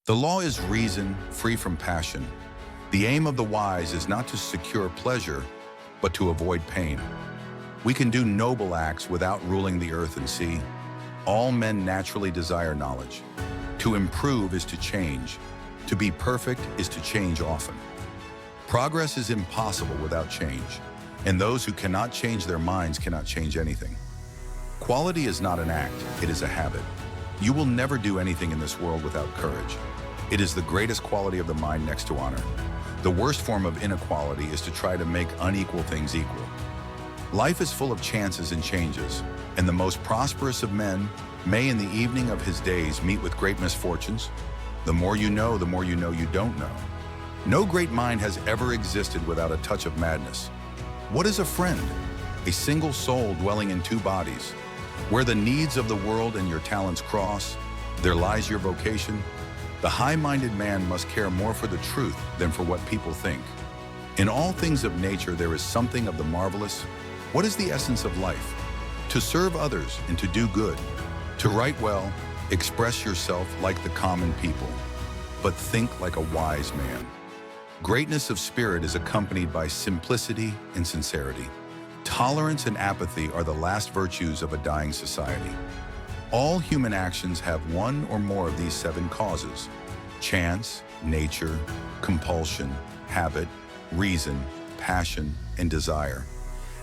The law is reason, free from passion. The aim of the wise is not to secure pleasure, but to avoid pain. We can do noble acts without ruling the earth and sea. All men naturally desire knowledge. To improve is to change. To be perfect is to change often. Progress is impossible without change, and those who cannot change their minds cannot change anything. Quality is not an act, it is a habit. You will never do anything in this world without courage. It is the greatest quality of the mind next to honor. The worst form of inequality is to try to make unequal things equal. Life is full of chances and changes, and the most prosperous of men may in the evening of his days meet with great misfortunes. The more you know you don't know. No great mind has ever existed without a touch of madness. What is a friend? A single soul dwelling in two bodies. Where the needs of the world and your talents cross, there lies your vocation. The high-minded man must care more for the truth than for what people think. In all things of nature there is something of the marvelous. What is the essence of life? To serve others and to do good. To write well, express yourself like the common people, but think like a wise man. Greatness of spirit is accompanied by simplicity and sincerity. Tolerance and apathy are the last virtues of a dying society. All human actions have one or more of these 7 causes: chance, nature, compulsion, habit, reason, passion, and desire.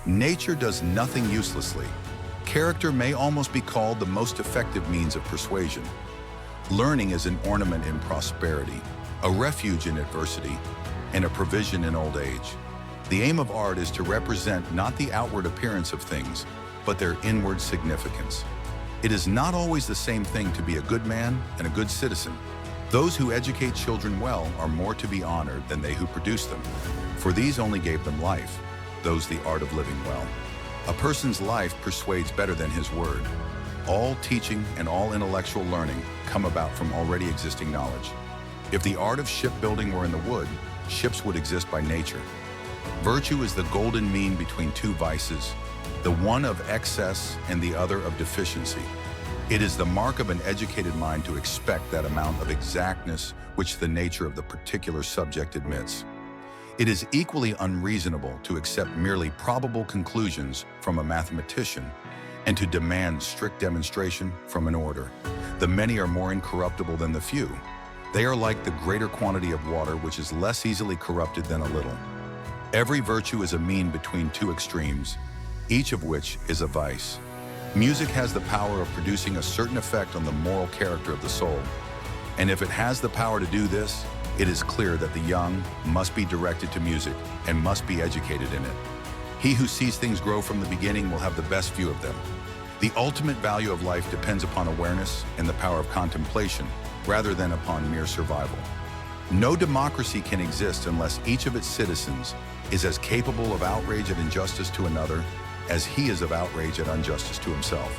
Nature does nothing uselessly. Character may almost be called the most effective means of persuasion. Learning is an ornament in prosperity, a refuge in adversity, and a provision in old age. The aim of art is to represent not the outward appearance of things, but their inward significance. It is not always the same thing to be a good man and a good citizen. Those who educate children well are more to be honored than they who produce them, for these only gave them life, those the art of living well. A person's life persuades better than his word. All teaching and all intellectual learning come about from already existing knowledge. If the art of shipbuilding were in the wood, ships would exist by nature. Virtue is the golden mean between 2 vices, the one of excess and the other of deficiency. It is the mark of an educated mind to expect that amount of exactness which the nature of the particular subject admits. It is equally unreasonable to accept merely probable conclusions from a mathematician and to demand strict demonstration from an orator. The many are more incorruptible than the few. They are like the greater quantity of water, which is less easily corrupted than a little. Every virtue is a mean between 2 extremes, each of which is a vice. Music has the power of producing a certain effect on the moral character of the soul, and if it has the power to do this, it is clear that the young must be directed to music and must be educated in it. He who sees things grow from the beginning will have the best view of them. The ultimate value of life depends upon awareness and the power of contemplation, rather than upon mere survival. No democracy can exist unless each of its citizens is as capable of outrage at injustice to another as he is of outrage at injustice to himself.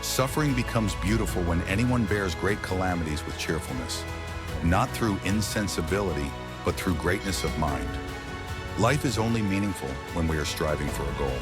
Suffering becomes beautiful when anyone bears great calamities with cheerfulness, not through insensibility, but through greatness of mind. Life is only meaningful when we are striving for a goal.